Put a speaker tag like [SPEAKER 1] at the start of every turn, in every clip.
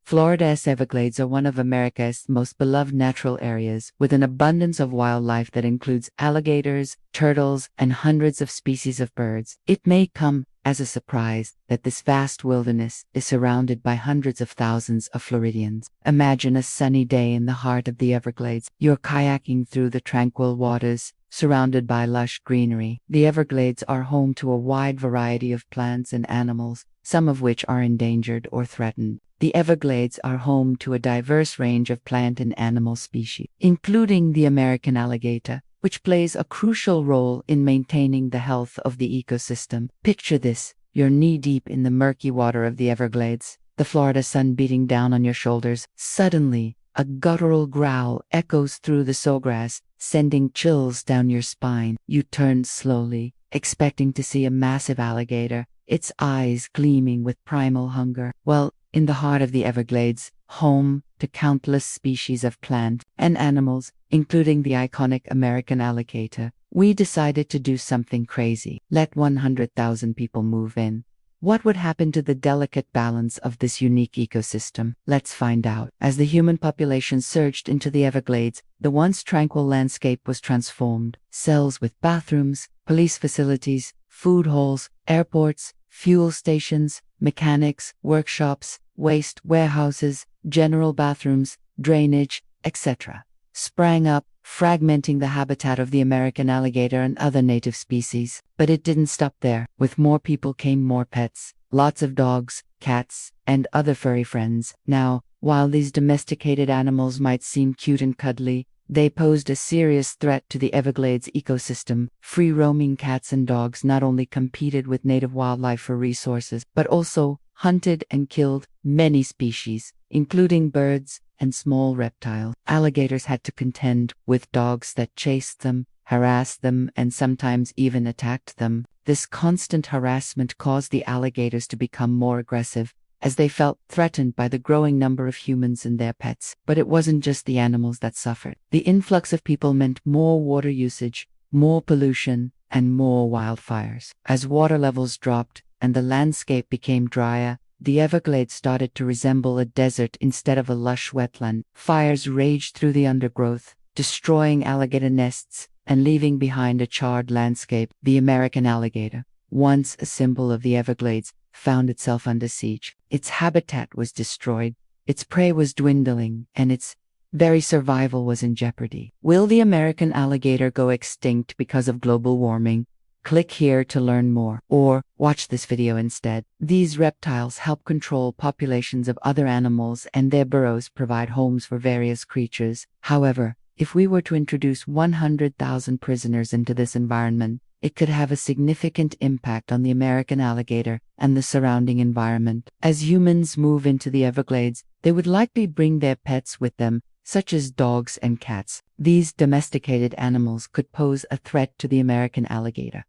[SPEAKER 1] Florida's Everglades are one of America's most beloved natural areas, with an abundance of wildlife that includes alligators, turtles, and hundreds of species of birds. It may come as a surprise that this vast wilderness is surrounded by hundreds of thousands of Floridians. Imagine a sunny day in the heart of the Everglades. You're kayaking through the tranquil waters, surrounded by lush greenery. The Everglades are home to a wide variety of plants and animals, some of which are endangered or threatened. The Everglades are home to a diverse range of plant and animal species, including the American alligator, which plays a crucial role in maintaining the health of the ecosystem. Picture this: you're knee-deep in the murky water of the Everglades, the Florida sun beating down on your shoulders. Suddenly, a guttural growl echoes through the sawgrass, sending chills down your spine. You turn slowly, expecting to see a massive alligator, its eyes gleaming with primal hunger. Well, in the heart of the Everglades, home to countless species of plant and animals, including the iconic American alligator, we decided to do something crazy. Let 100,000 people move in. What would happen to the delicate balance of this unique ecosystem? Let's find out. As the human population surged into the Everglades, the once tranquil landscape was transformed. Cells with bathrooms, police facilities, food halls, airports, fuel stations, mechanics, workshops, waste warehouses, general bathrooms, drainage, etc. sprang up, fragmenting the habitat of the American alligator and other native species. But it didn't stop there. With more people came more pets, lots of dogs, cats, and other furry friends. Now, while these domesticated animals might seem cute and cuddly, they posed a serious threat to the Everglades ecosystem. Free-roaming cats and dogs not only competed with native wildlife for resources, but also hunted and killed many species, including birds and small reptiles. Alligators had to contend with dogs that chased them, harassed them, and sometimes even attacked them. This constant harassment caused the alligators to become more aggressive, as they felt threatened by the growing number of humans and their pets. But it wasn't just the animals that suffered. The influx of people meant more water usage, more pollution, and more wildfires. As water levels dropped and the landscape became drier, the Everglades started to resemble a desert instead of a lush wetland. Fires raged through the undergrowth, destroying alligator nests and leaving behind a charred landscape. The American alligator, once a symbol of the Everglades, found itself under siege. Its habitat was destroyed, its prey was dwindling, and its very survival was in jeopardy. Will the American alligator go extinct because of global warming? Click here to learn more, or watch this video instead. These reptiles help control populations of other animals, and their burrows provide homes for various creatures. However, if we were to introduce 100,000 prisoners into this environment, it could have a significant impact on the American alligator and the surrounding environment. As humans move into the Everglades, they would likely bring their pets with them, such as dogs and cats. These domesticated animals could pose a threat to the American alligator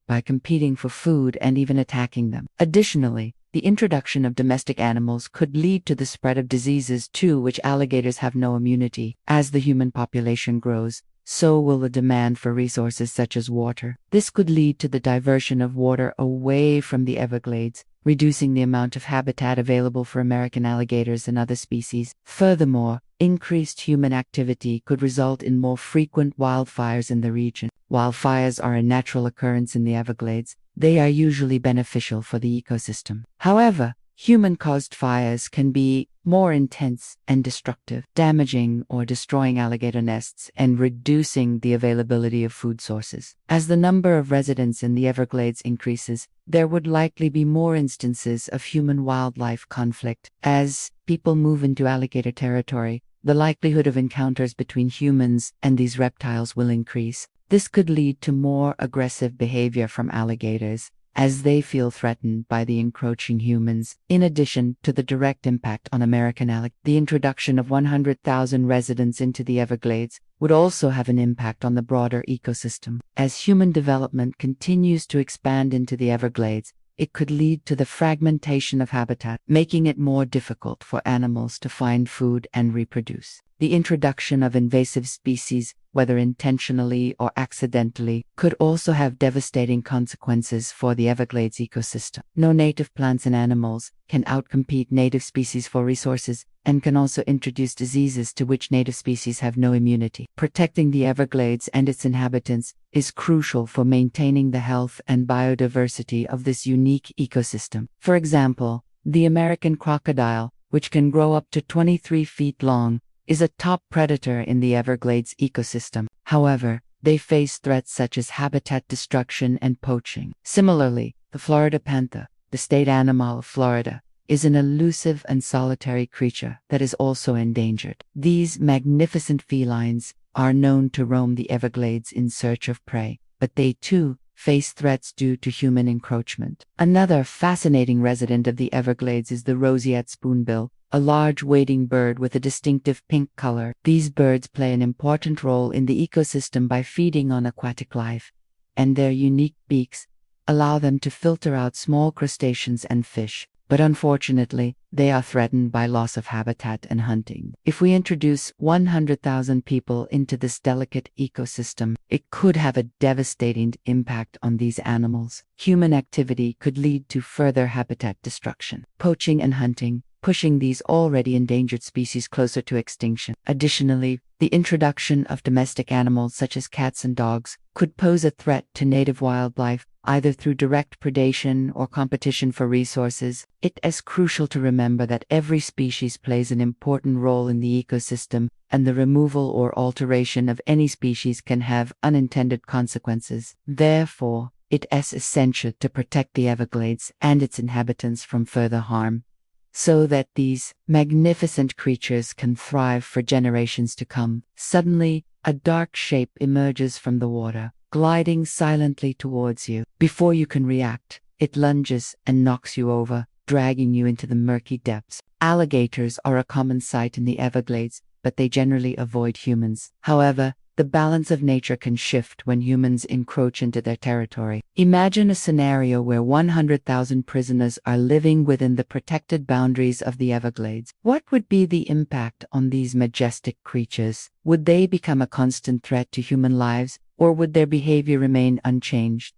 [SPEAKER 1] by competing for food and even attacking them. Additionally, the introduction of domestic animals could lead to the spread of diseases to which alligators have no immunity. As the human population grows, so will the demand for resources such as water. This could lead to the diversion of water away from the Everglades, reducing the amount of habitat available for American alligators and other species. Furthermore, increased human activity could result in more frequent wildfires in the region. While fires are a natural occurrence in the Everglades, they are usually beneficial for the ecosystem. However, human-caused fires can be more intense and destructive, damaging or destroying alligator nests and reducing the availability of food sources. As the number of residents in the Everglades increases, there would likely be more instances of human-wildlife conflict. As people move into alligator territory, the likelihood of encounters between humans and these reptiles will increase. This could lead to more aggressive behavior from alligators, as they feel threatened by the encroaching humans. In addition to the direct impact on American alligators, the introduction of 100,000 residents into the Everglades would also have an impact on the broader ecosystem. As human development continues to expand into the Everglades, it could lead to the fragmentation of habitat, making it more difficult for animals to find food and reproduce. the introduction of invasive species, whether intentionally or accidentally, could also have devastating consequences for the Everglades ecosystem. No native plants and animals can outcompete native species for resources and can also introduce diseases to which native species have no immunity. Protecting the Everglades and its inhabitants is crucial for maintaining the health and biodiversity of this unique ecosystem. For example, the American crocodile, which can grow up to 23 feet long, is a top predator in the Everglades ecosystem. However, they face threats such as habitat destruction and poaching. Similarly, the Florida panther, the state animal of Florida, is an elusive and solitary creature that is also endangered. These magnificent felines are known to roam the Everglades in search of prey, but they too face threats due to human encroachment. Another fascinating resident of the Everglades is the roseate spoonbill, a large wading bird with a distinctive pink color. These birds play an important role in the ecosystem by feeding on aquatic life, and their unique beaks allow them to filter out small crustaceans and fish. But unfortunately, they are threatened by loss of habitat and hunting. If we introduce 100,000 people into this delicate ecosystem, it could have a devastating impact on these animals. Human activity could lead to further habitat destruction, poaching and hunting, pushing these already endangered species closer to extinction. Additionally, the introduction of domestic animals such as cats and dogs could pose a threat to native wildlife, either through direct predation or competition for resources. It is crucial to remember that every species plays an important role in the ecosystem, and the removal or alteration of any species can have unintended consequences. Therefore, it is essential to protect the Everglades and its inhabitants from further harm, so that these magnificent creatures can thrive for generations to come. Suddenly, a dark shape emerges from the water, gliding silently towards you. Before you can react, it lunges and knocks you over, dragging you into the murky depths. Alligators are a common sight in the Everglades, but they generally avoid humans. However, the balance of nature can shift when humans encroach into their territory. Imagine a scenario where 100,000 prisoners are living within the protected boundaries of the Everglades. What would be the impact on these majestic creatures? Would they become a constant threat to human lives, or would their behavior remain unchanged?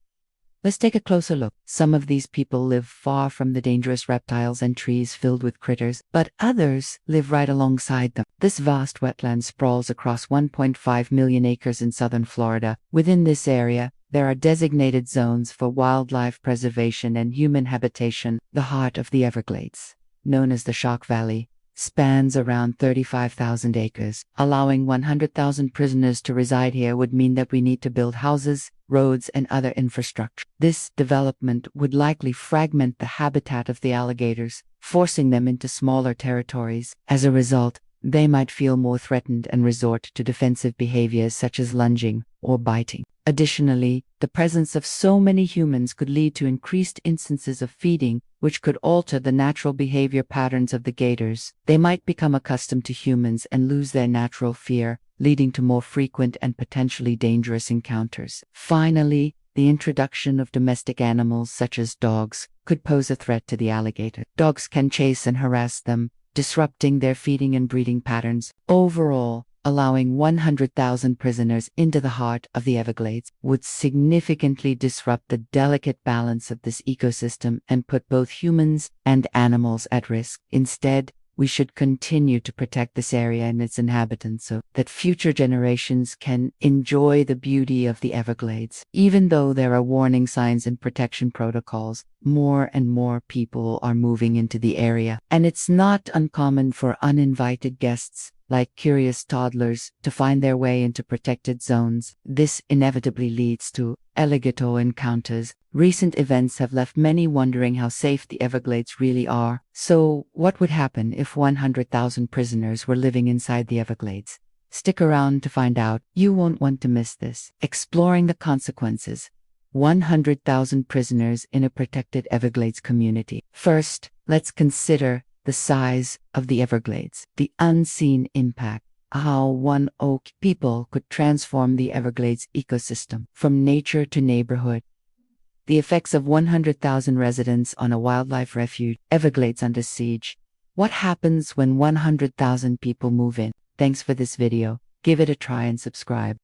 [SPEAKER 1] Let's take a closer look. Some of these people live far from the dangerous reptiles and trees filled with critters, but others live right alongside them. This vast wetland sprawls across 1.5 million acres in southern Florida. Within this area, there are designated zones for wildlife preservation and human habitation. The heart of the Everglades, known as the Shark Valley, spans around 35,000 acres. Allowing 100,000 prisoners to reside here would mean that we need to build houses, roads, and other infrastructure. This development would likely fragment the habitat of the alligators, forcing them into smaller territories. As a result, they might feel more threatened and resort to defensive behaviors such as lunging or biting. Additionally, the presence of so many humans could lead to increased instances of feeding, which could alter the natural behavior patterns of the gators. They might become accustomed to humans and lose their natural fear, leading to more frequent and potentially dangerous encounters. Finally, the introduction of domestic animals such as dogs could pose a threat to the alligator. Dogs can chase and harass them, disrupting their feeding and breeding patterns. Overall, allowing 100,000 prisoners into the heart of the Everglades would significantly disrupt the delicate balance of this ecosystem and put both humans and animals at risk. Instead, we should continue to protect this area and its inhabitants so that future generations can enjoy the beauty of the Everglades. Even though there are warning signs and protection protocols, more and more people are moving into the area, and it's not uncommon for uninvited guests, like curious toddlers, to find their way into protected zones. This inevitably leads to alligator encounters. Recent events have left many wondering how safe the Everglades really are. So, what would happen if 100,000 prisoners were living inside the Everglades? Stick around to find out. You won't want to miss this. Exploring the consequences. 100,000 prisoners in a protected Everglades community. First, let's consider the size of the Everglades, the unseen impact, how one oak people could transform the Everglades ecosystem from nature to neighborhood. The effects of 100,000 residents on a wildlife refuge, Everglades under siege. What happens when 100,000 people move in? Thanks for this video. Give it a try and subscribe.